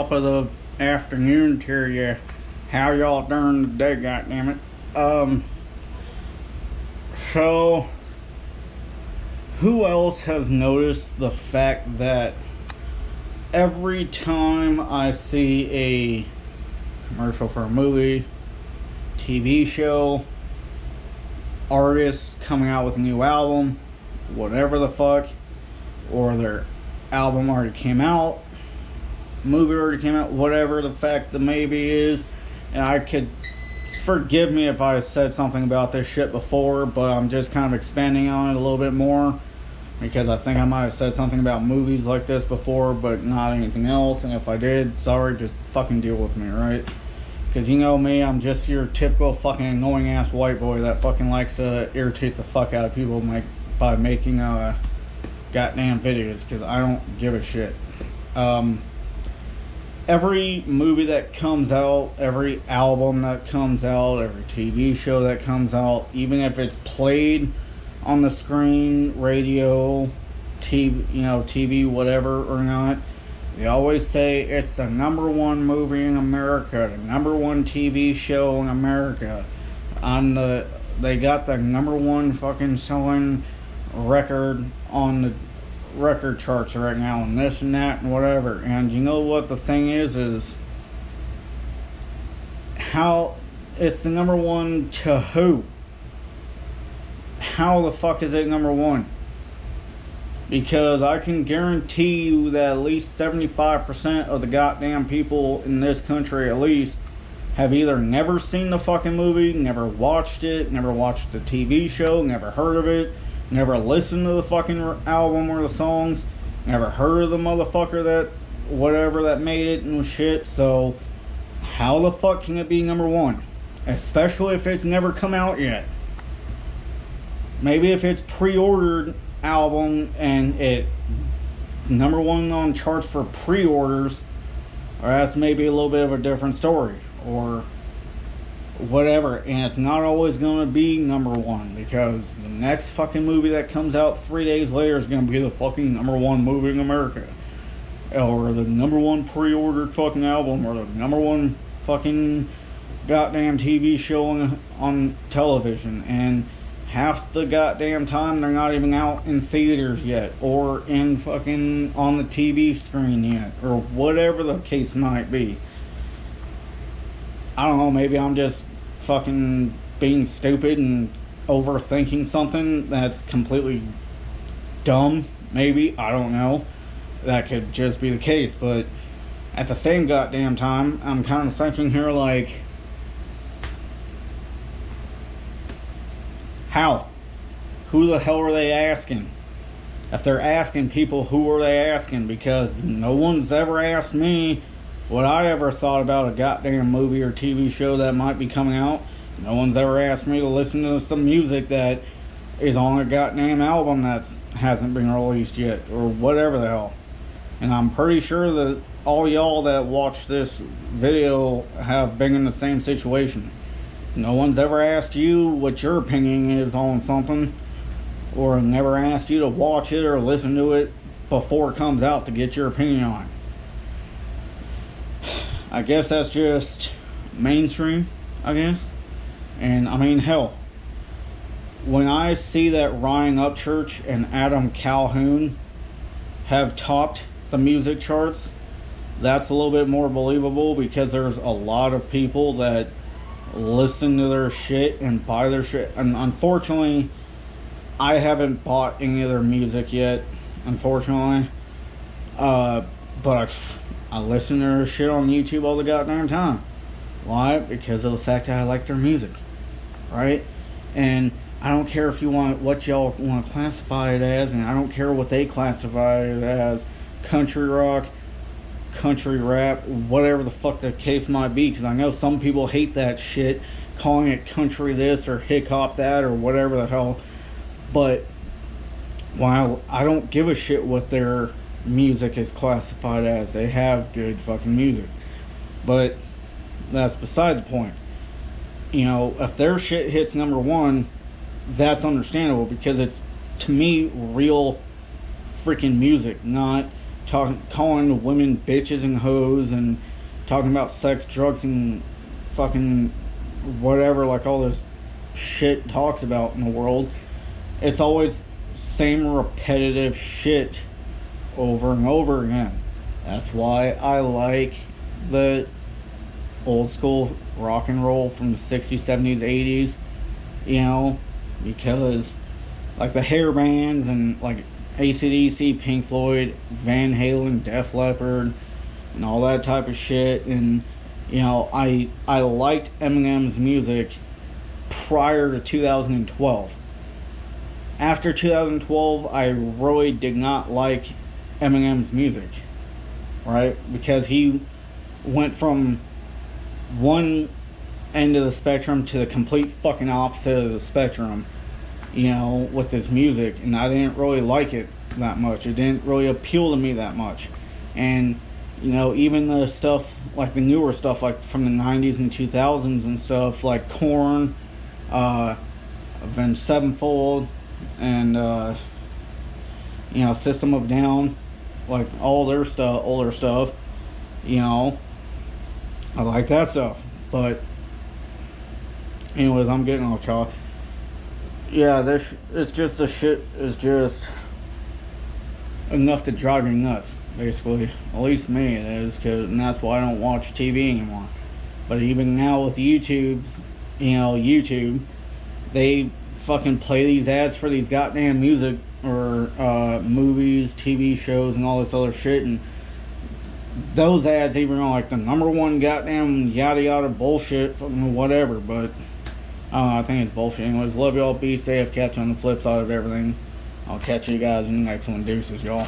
top of the afternoon to you. How y'all doing today, goddammit? So, who else has noticed the fact that every time I see a commercial for a movie, TV show, artist coming out with a new album, whatever the fuck, or their album already came out, movie already came out, whatever the fact that maybe is, and I could forgive me if I said something about this shit before, but I'm just kind of expanding on it a little bit more because I think I might have said something about movies like this before, but not anything else. And if I did, sorry, just fucking deal with me, right? Because you know me, I'm just your typical fucking annoying ass white boy that fucking likes to irritate the fuck out of people by making goddamn videos, because I don't give a shit. Every movie that comes out, every album that comes out, every TV show that comes out, even if it's played on the screen, radio, TV, whatever or not, they always say it's the #1 movie in America, the #1 TV show in America. They got the #1 fucking selling record on the record charts right now, and this and that and whatever. And you know what the thing is how it's the #1 to who? How the fuck is it #1? Because I can guarantee you that at least 75% of the goddamn people in this country at least have either never seen the fucking movie, never watched the TV show, never heard of it, never listened to the fucking album or the songs, never heard of the motherfucker that made it and shit. So how the fuck can it be #1? Especially if it's never come out yet. Maybe if it's pre-ordered album and it's #1 on charts for pre-orders, or that's maybe a little bit of a different story, or whatever. And it's not always going to be #1, because the next fucking movie that comes out 3 days later is going to be the fucking #1 movie in America, or the #1 pre-ordered fucking album, or the #1 fucking goddamn TV show on television. And half the goddamn time they're not even out in theaters yet, or in fucking on the TV screen yet, or whatever the case might be. I don't know, maybe I'm just fucking being stupid and overthinking something that's completely dumb. Maybe, I don't know. That could just be the case, but at the same goddamn time, I'm kind of thinking here like, how? Who the hell are they asking? If they're asking people, who are they asking? Because no one's ever asked me what I ever thought about a goddamn movie or TV show that might be coming out. No one's ever asked me to listen to some music that is on a goddamn album that hasn't been released yet, or whatever the hell. And I'm pretty sure that all y'all that watch this video have been in the same situation. No one's ever asked you what your opinion is on something, or never asked you to watch it or listen to it before it comes out to get your opinion on it. I guess that's just mainstream, I guess. And I mean, hell, when I see that Ryan Upchurch and Adam Calhoun have topped the music charts, that's a little bit more believable, because there's a lot of people that listen to their shit and buy their shit. And unfortunately, I haven't bought any of their music yet, unfortunately. But I listen to their shit on YouTube all the goddamn time. Why? Because of the fact that I like their music, right? And I don't care if what y'all want to classify it as, and I don't care what they classify it as, country rock, country rap, whatever the fuck the case might be, because I know some people hate that shit, calling it country this or hip hop that or whatever the hell. But while I don't give a shit what their music is classified as, they have good fucking music. But that's beside the point. You know, if their shit hits #1, that's understandable, because it's, to me, real freaking music, not calling women bitches and hoes, and talking about sex, drugs, and fucking whatever, like all this shit talks about in the world. It's always same repetitive shit over and over again. That's why I like the old school rock and roll from the 60s, 70s, 80s, you know, because like the hair bands and like AC/DC, Pink Floyd, Van Halen, Def Leppard, and all that type of shit. And you know, I liked Eminem's music prior to 2012. After 2012, I really did not like Eminem's music, right? Because he went from one end of the spectrum to the complete fucking opposite of the spectrum, you know, with his music, and I didn't really like it that much. It didn't really appeal to me that much. And you know, even the stuff like the newer stuff, like from the 90s and 2000s and stuff, like Korn, Avenged Sevenfold, and you know, System of a Down, like all their stuff, older stuff, you know, I like that stuff. But anyways, I'm getting off track. Yeah, this it's just the shit is just enough to drive you nuts, basically. At least me it is, and that's why I don't watch TV anymore. But even now with YouTube, you know, YouTube, they fucking play these ads for these goddamn music or movies, TV shows, and all this other shit, and those ads even are like the #1 goddamn yada yada bullshit, fucking whatever. But I think it's bullshit. Anyways, love y'all, be safe, catch you on the flip side of everything. I'll catch you guys in the next one. Deuces, y'all.